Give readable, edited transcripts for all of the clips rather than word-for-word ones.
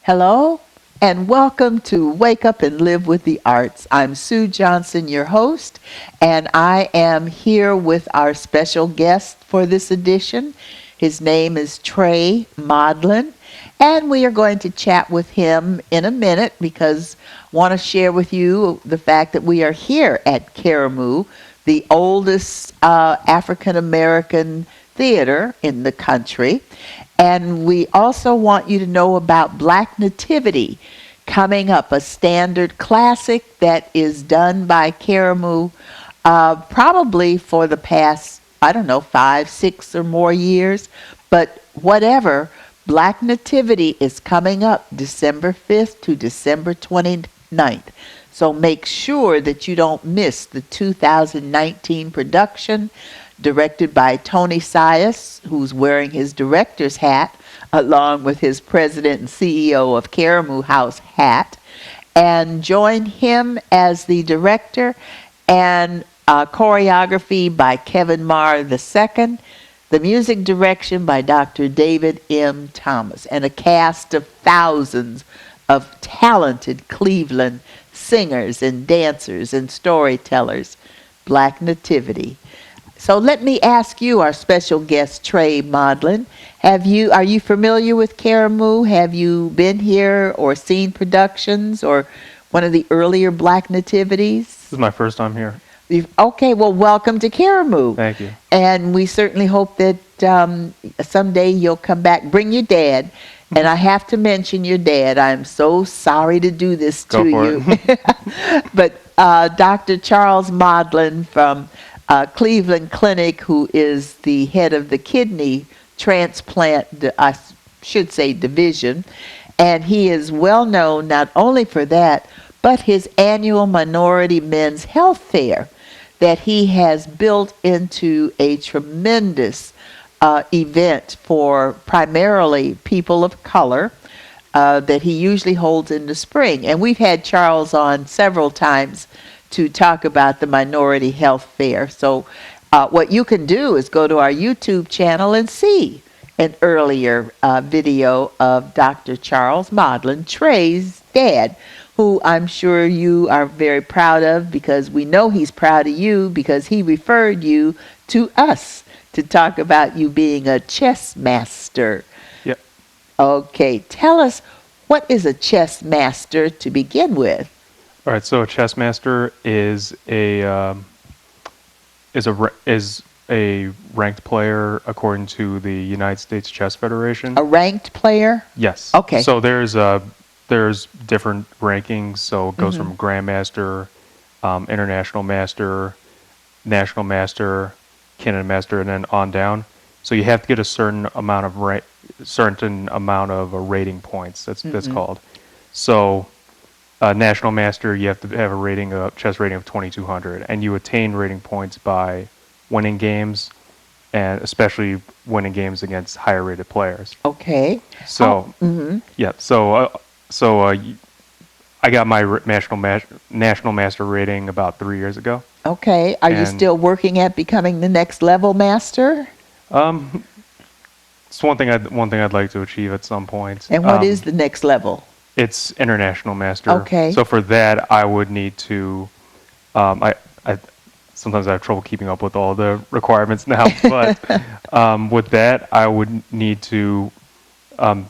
Hello and welcome to Wake Up and Live with the Arts. I'm Sue Johnson, your host, and I am here with our special guest for this edition. His name is Trey Modlin, and we are going to chat with him in a minute because I want to share with you the fact that we are here at Karamu, the oldest African American theater in the country. And we also want you to know about Black Nativity coming up, a standard classic that is done by Karamu probably for the past, I don't know, 5, 6 or more years. But whatever, Black Nativity is coming up December 5th to December 29th. So make sure that you don't miss the 2019 production, directed by Tony Sias, who's wearing his director's hat, along with his president and CEO of Karamu House hat, and join him as the director, and choreography by Kevin Marr II, the music direction by Dr. David M. Thomas, and a cast of thousands of talented Cleveland singers and dancers and storytellers. Black Nativity. So let me ask you, our special guest, Trey Modlin, are you familiar with Karamu? Have you been here or seen productions or one of the earlier Black Nativities? This is my first time here. Okay, well, welcome to Karamu. Thank you. And we certainly hope that someday you'll come back. Bring your dad. And I have to mention your dad. I'm so sorry to do this to you. But Dr. Charles Modlin from Cleveland Clinic, who is the head of the kidney transplant, I should say, division. And he is well known not only for that, but his annual Minority Men's Health Fair that he has built into a tremendous event for primarily people of color that he usually holds in the spring. And we've had Charles on several times to talk about the Minority Health Fair. So what you can do is go to our YouTube channel and see an earlier video of Dr. Charles Modlin, Trey's dad, who I'm sure you are very proud of, because we know he's proud of you because he referred you to us to talk about you being a chess master. Yep. Okay, tell us, what is a chess master to begin with? All right. So a chess master is a ranked player according to the United States Chess Federation. A ranked player? Yes. Okay. So there's different rankings. So it goes from Grandmaster, International Master, National Master, Canada Master, and then on down. So you have to get a certain amount of rating points. That's called. So National Master, you have to have a chess rating of 2,200, and you attain rating points by winning games, and especially winning games against higher rated players. Okay. So yeah. So I got my National Master rating about 3 years ago. Okay. Are you still working at becoming the next level master? It's one thing I'd like to achieve at some point. And what is the next level? It's International Master. Okay. So for that, I would need to. I sometimes I have trouble keeping up with all the requirements now, but with that, I would need to have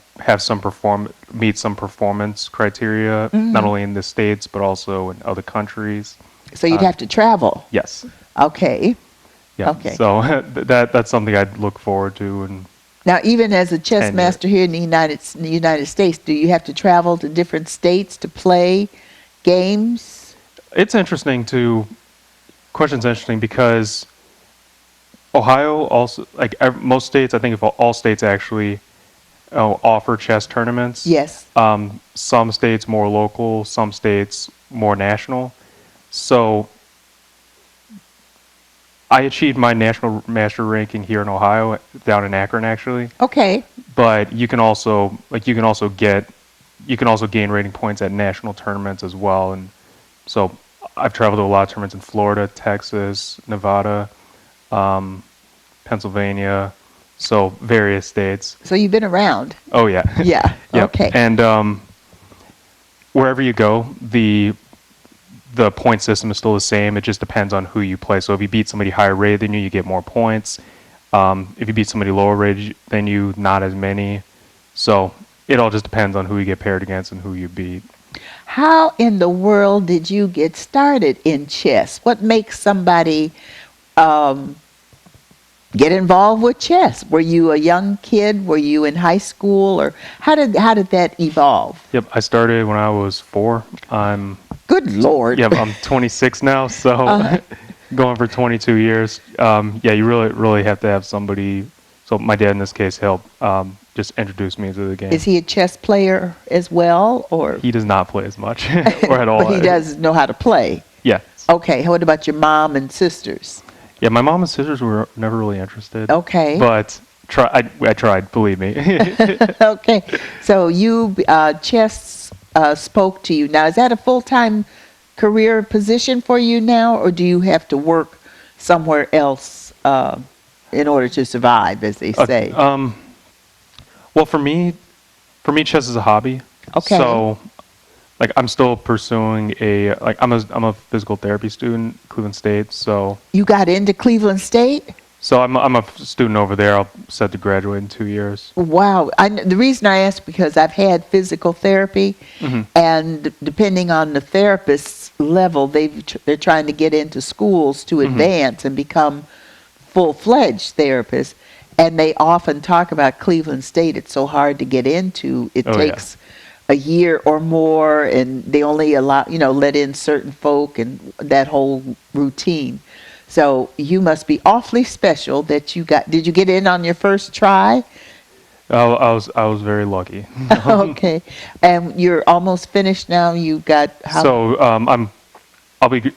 meet some performance criteria, not only in the States but also in other countries. So you'd have to travel. Yes. Okay. Yeah. Okay. So that's something I'd look forward to. And now, even as a chess master here in the United States, do you have to travel to different states to play games? It's interesting question's interesting because Ohio also, like most states, I think if all states actually offer chess tournaments. Yes. Some states more local, some states more national. So I achieved my national master ranking here in Ohio, down in Akron, actually. Okay. But you can also gain rating points at national tournaments as well. And so I've traveled to a lot of tournaments in Florida, Texas, Nevada, Pennsylvania, so various states. So you've been around. Oh yeah. Yeah. Yep. Okay. And wherever you go, the point system is still the same. It just depends on who you play. So if you beat somebody higher rated than you get more points. If you beat somebody lower rated than you, not as many. So it all just depends on who you get paired against and who you beat. How in the world did you get started in chess? What makes somebody um, get involved with chess? Were you a young kid? Were you in high school, or how did that evolve? Yep, I started when I was 4. Good Lord. Yeah, I'm 26 now, so Uh, going for 22 years. Yeah, you really have to have somebody. So my dad in this case helped just introduce me to the game. is he a chess player as well, or He does not play as much or at all. but he does know how to play? Yeah. Okay. What about your mom and sisters? Yeah, my mom and sisters were never really interested. Okay. But I tried, believe me. Okay. So you chess spoke to you. Now, is that a full-time career position for you now, or do you have to work somewhere else in order to survive, as they say? Well, for me, chess is a hobby. Okay. So, like, I'm still pursuing I'm a physical therapy student, at Cleveland State. So, You got into Cleveland State? I'm a student over there. I'll set to graduate in 2 years. Wow. The reason I ask because I've had physical therapy, and depending on the therapist's level, they're trying to get into schools to advance and become full-fledged therapists. And they often talk about Cleveland State. It's so hard to get into. It Oh, takes a year or more, and they only allow, let in certain folk and that whole routine. So you must be awfully special that did you get in on your first try? I was very lucky. Okay. And you're almost finished now. You got how? So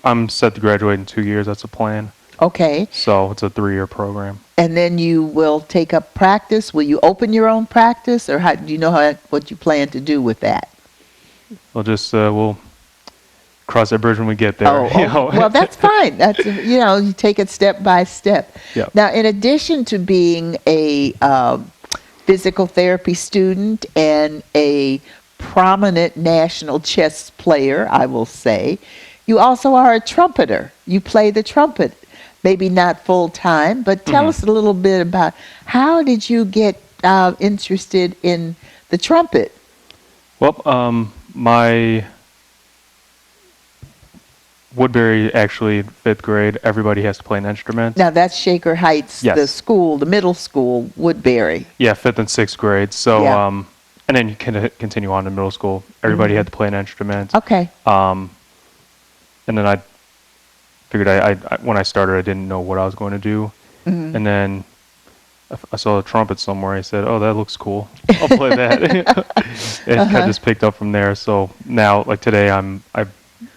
I'm set to graduate in 2 years. That's the plan. Okay. So it's a 3-year program. And then you will take up practice. Will you open your own practice, or how do you know what you plan to do with that? We'll cross that bridge when we get there. Oh, well, that's fine. That's you take it step by step. Yeah. Now, in addition to being a physical therapy student and a prominent national chess player, I will say, you also are a trumpeter. You play the trumpet, maybe not full time, but tell us a little bit about how did you get interested in the trumpet? Well, my Woodbury, actually, 5th grade, everybody has to play an instrument. Now, that's Shaker Heights, Yes. the middle school, Woodbury. Yeah, 5th and 6th grade. So, Yeah. and then you can continue on to middle school. Everybody had to play an instrument. Okay. And then I figured when I started, I didn't know what I was going to do. And then I saw a trumpet somewhere. I said, "Oh, that looks cool. I'll play that." It kind of just picked up from there. So now, like today, I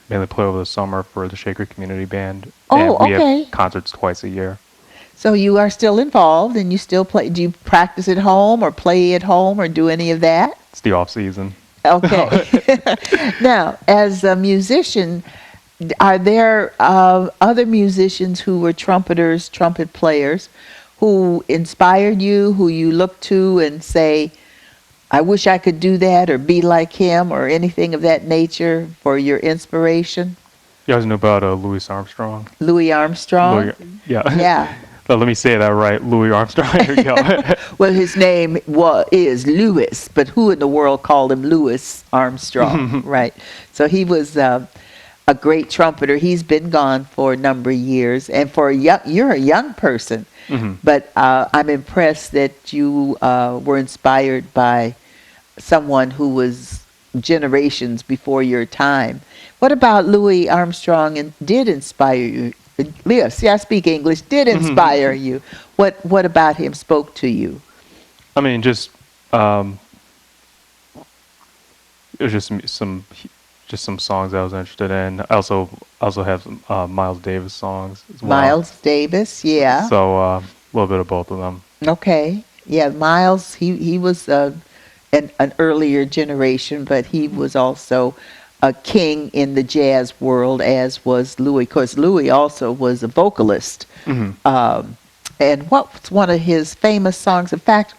mainly play over the summer for the Shaker Community Band. Oh, and we okay. have concerts twice a year. So you are still involved, and you still play. Do you practice at home or play at home or do any of that? It's the off season. Okay. Now, as a musician, are there other musicians who were trumpeters, trumpet players, who inspired you, who you look to and say, I wish I could do that or be like him or anything of that nature for your inspiration? You guys know about Louis Armstrong? Louis Armstrong? Yeah. Yeah. Let me say that right. Louis Armstrong. Here we go. Well, his name is Louis, but who in the world called him Louis Armstrong, right? So he was a great trumpeter. He's been gone for a number of years, and you're a young person, but I'm impressed that you were inspired by someone who was generations before your time. What about Louis Armstrong and did inspire you? Yes, see, I speak English. Did inspire you? What about him spoke to you? I mean, just it was just some songs I was interested in. I also have some Miles Davis songs as well. Miles Davis, yeah. So a little bit of both of them. Okay, yeah. Miles, he was an earlier generation, but he was also a king in the jazz world, as was Louis. Of course, Louis also was a vocalist. And what's one of his famous songs? In fact,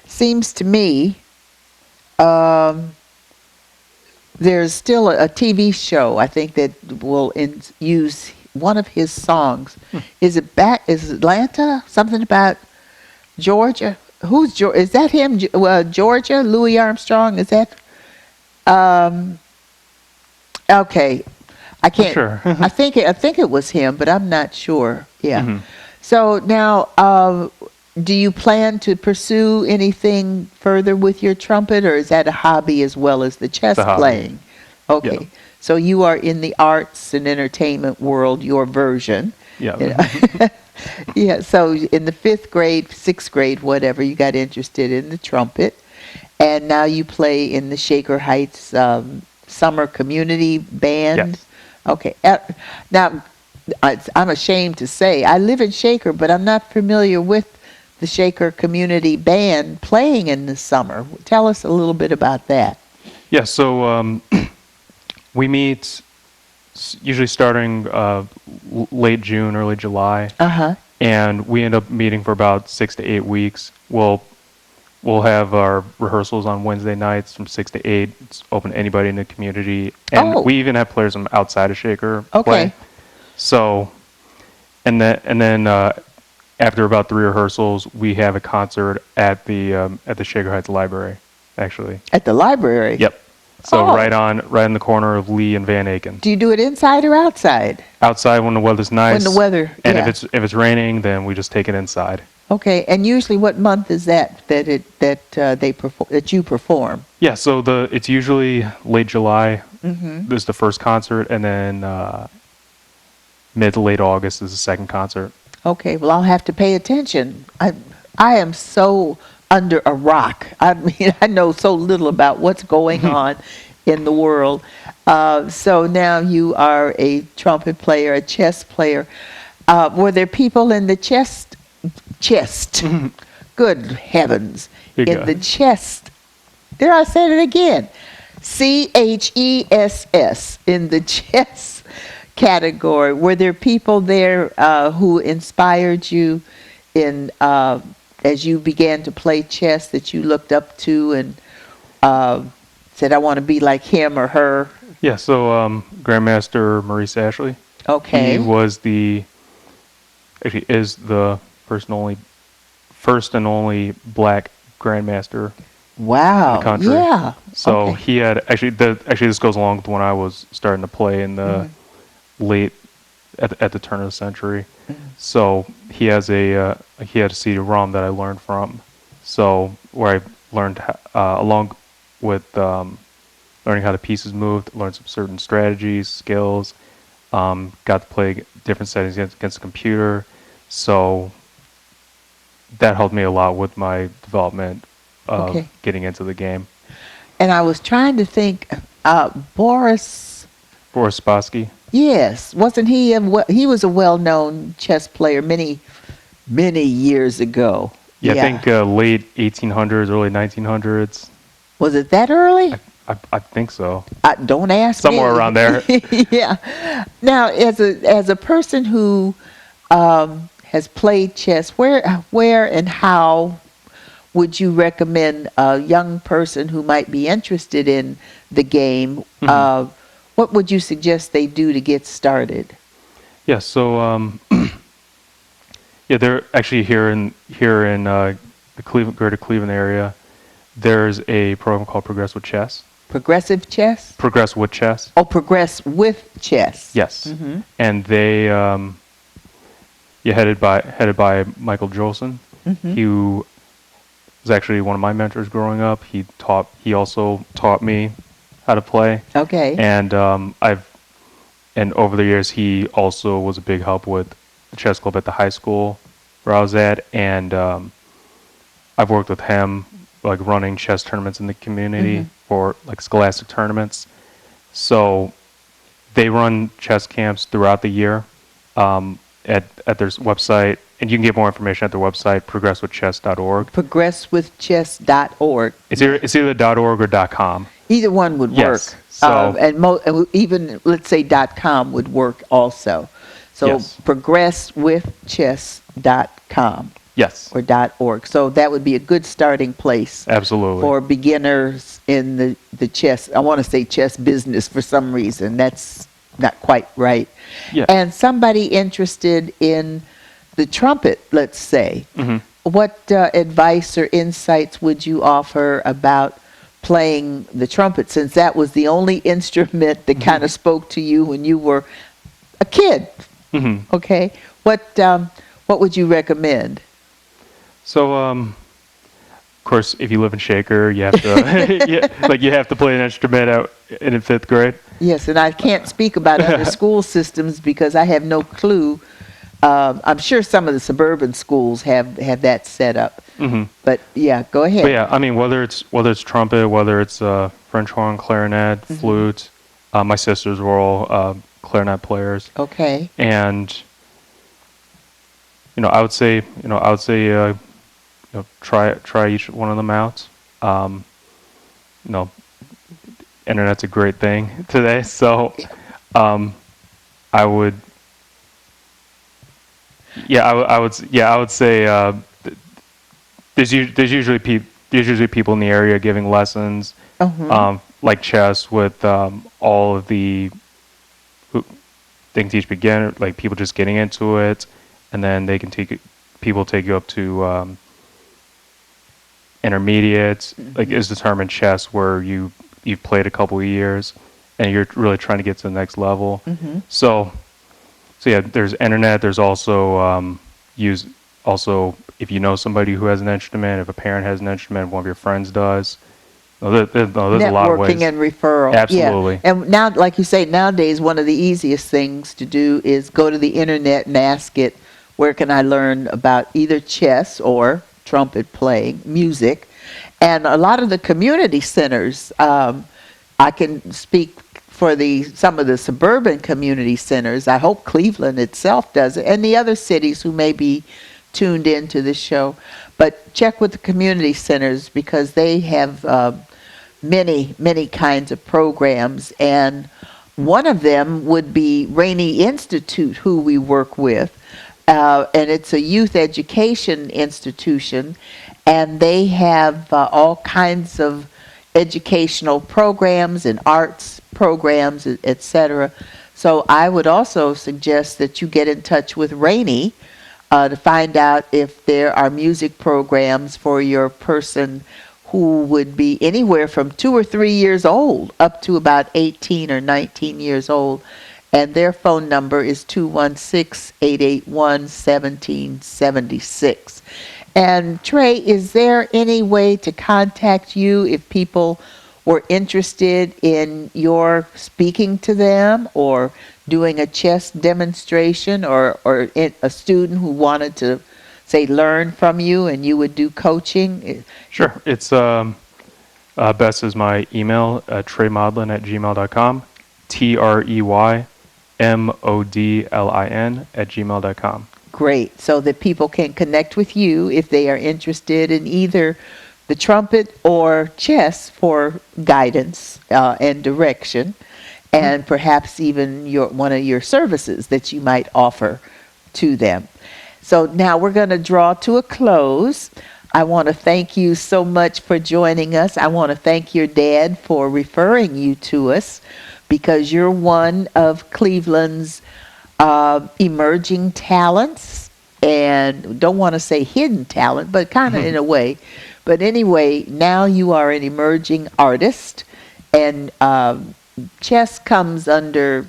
seems to me, the There's still a TV show, I think, that will use one of his songs. Is it is Atlanta? Something about Georgia? Who's Georgia? Is that him? Georgia? Louis Armstrong? Is that? Um, okay. I I'm can't. sure. I think it was him, but I'm not sure. Yeah. Hmm. So now, do you plan to pursue anything further with your trumpet, or is that a hobby as well as the It's chess a hobby. playing? Yeah. Okay. So you are in the arts and entertainment world, your version. Yeah. You know? Yeah. So in the fifth grade, sixth grade, whatever, you got interested in the trumpet, and now you play in the Shaker Heights summer community band. Yes. Okay. Now, I'm ashamed to say I live in Shaker, but I'm not familiar with the Shaker Community Band playing in the summer. Tell us a little bit about that. Yeah. So we meet usually starting late June, early July, Uh-huh. and we end up meeting for about 6 to 8 weeks. We'll have our rehearsals on Wednesday nights from 6 to 8. It's open to anybody in the community, and Oh, we even have players from outside of Shaker play. okay. So, and then after about 3 rehearsals, we have a concert at the Shaker Heights Library, actually. At the library. Yep. So Oh. right in the corner of Lee and Van Aken. Do you do it inside or outside? Outside when the weather's nice. When the weather, And yeah. if it's raining, then we just take it inside. Okay. And usually what month is that you perform? Yeah. So it's usually late July. Mhm. This is the first concert, and then mid to late August is the second concert. Okay, well, I'll have to pay attention. I am so under a rock. I mean, I know so little about what's going on in the world. So now you are a trumpet player, a chess player. Were there people in the chest? Good heavens. Here you In go. the chest. There, I said it again. CHESS, in the chess category. Were there people there who inspired you in as you began to play chess that you looked up to and said, I want to be like him or her? Yeah. So Grandmaster Maurice Ashley. Okay. He was actually is the first and only black grandmaster Wow. in the country. Yeah. So Okay. he had actually this goes along with when I was starting to play in the late at the turn of the century. So he had a CD-ROM that I learned from. So where I learned along with learning how the pieces moved, learned some certain strategies, skills. Got to play different settings against the computer. So that helped me a lot with my development of Okay. getting into the game. And I was trying to think, Boris, Boris Spassky. yes, wasn't he he was a well-known chess player many years ago. Yeah, I think late 1800s, early 1900s. Was it that early? I think so. Don't ask Somewhere me. around there. Yeah. Now, as a person who has played chess, where and how would you recommend a young person who might be interested in the game? What would you suggest they do to get started? Yeah. So yeah, they're actually here in the greater Cleveland area. There's a program called Progress with Chess. Progressive chess? Progress with Chess. Oh, progress with chess. Yes. And they headed by Michael Jolson. He was actually one of my mentors growing up. He also taught me how to play. Okay. And and over the years he also was a big help with the chess club at the high school where I was at, and I've worked with him like running chess tournaments in the community for like scholastic tournaments. So they run chess camps throughout the year at their website, and you can get more information at their website, progresswithchess.org. Progresswithchess.org. It's either .org or .com. Either one would Yes. work. So And even, let's say, .com would work also. So Yes. progresswithchess.com. Yes, or .org. So that would be a good starting place absolutely. for beginners in the chess. I want to say chess business for some reason. That's not quite right. Yeah. And somebody interested in the trumpet, let's say, hmm what advice or insights would you offer about playing the trumpet, since that was the only instrument that kind of spoke to you when you were a kid? hmm Okay, what would you recommend? So, of course, if you live in Shaker, you have to, yeah, like you have to play an instrument out in fifth grade. Yes, and I can't speak about other school systems because I have no clue. I'm sure some of the suburban schools have that set up. hmm But yeah, go But ahead. yeah, I mean, whether it's trumpet, whether it's French horn, clarinet, flute, my sisters were all clarinet players, Okay. and try each one of them out. Um, you know, internet's a great thing today, so um, I would, I would say there's usually people in the area giving lessons, Uh-huh. like chess with all of the who they can teach beginner, like people just getting into it, and then they can people take you up to intermediate, like is determined chess where you've played a couple of years and you're really trying to get to the next level. So yeah, there's internet. There's also use also if you know somebody who has an instrument, if a parent has an instrument, one of your friends does. There's a lot of Networking ways. and referral. Absolutely. Yeah. And now, like you say, nowadays, one of the easiest things to do is go to the internet and ask it, where can I learn about either chess or trumpet playing, music? And a lot of the community centers, I can speak for some of the suburban community centers. I hope Cleveland itself does it, and the other cities who may be tuned into this show. But check with the community centers because they have many kinds of programs, and one of them would be Rainey Institute, who we work with, and it's a youth education institution, and they have all kinds of educational programs and arts programs, etc. So I would also suggest that you get in touch with Rainey to find out if there are music programs for your person who would be anywhere from 2 or 3 years old up to about 18 or 19 years old. And their phone number is 216-881-1776. And Trey, is there any way to contact you if people were interested in your speaking to them or doing a chess demonstration, or a student who wanted to, say, learn from you and you would do coaching? Sure. It's best is my email, treymodlin@gmail.com, TREYMODLIN@gmail.com. Great. So that people can connect with you if they are interested in either the trumpet or chess for guidance and direction, and perhaps even one of your services that you might offer to them. So now we're going to draw to a close. I want to thank you so much for joining us. I want to thank your dad for referring you to us because you're one of Cleveland's emerging talents, and don't want to say hidden talent, but kind of in a way. But anyway, now you are an emerging artist, and chess comes under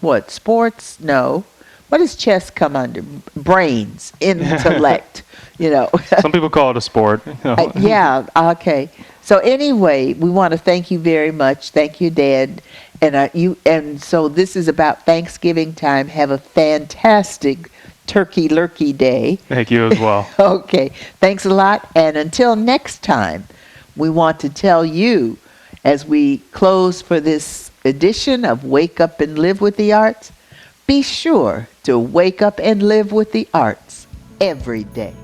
what? Sports? No. What does chess come under? Brains, intellect, you know. Some people call it a sport. Yeah, okay. So anyway, we want to thank you very much. Thank you, Dad. And so this is about Thanksgiving time. Have a fantastic turkey lurkey day. Thank you as well. Okay. Thanks a lot. And until next time, we want to tell you, as we close for this edition of Wake Up and Live with the Arts, be sure to wake up and live with the arts every day.